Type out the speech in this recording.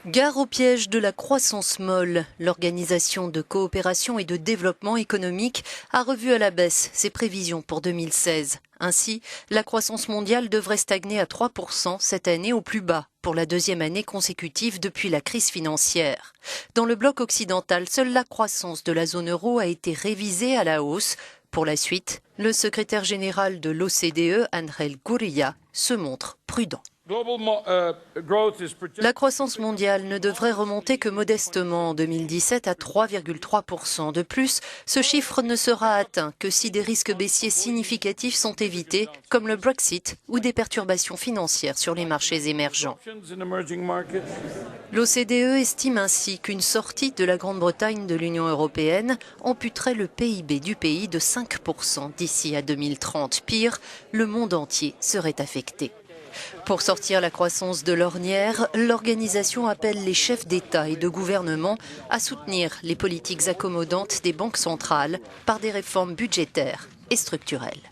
Gare au piège de la croissance molle. L'Organisation de coopération et de développement économique a revu à la baisse ses prévisions pour 2016. Ainsi, la croissance mondiale devrait stagner à 3% cette année au plus bas, pour la deuxième année consécutive depuis la crise financière. Dans le bloc occidental, seule la croissance de la zone euro a été révisée à la hausse. Pour la suite, le secrétaire général de l'OCDE, Angel Gurría, se montre prudent. La croissance mondiale ne devrait remonter que modestement en 2017 à 3,3%. De plus, ce chiffre ne sera atteint que si des risques baissiers significatifs sont évités, comme le Brexit ou des perturbations financières sur les marchés émergents. L'OCDE estime ainsi qu'une sortie de la Grande-Bretagne de l'Union européenne amputerait le PIB du pays de 5% d'ici à 2030. Pire, le monde entier serait affecté. Pour sortir la croissance de l'ornière, l'organisation appelle les chefs d'État et de gouvernement à soutenir les politiques accommodantes des banques centrales par des réformes budgétaires et structurelles.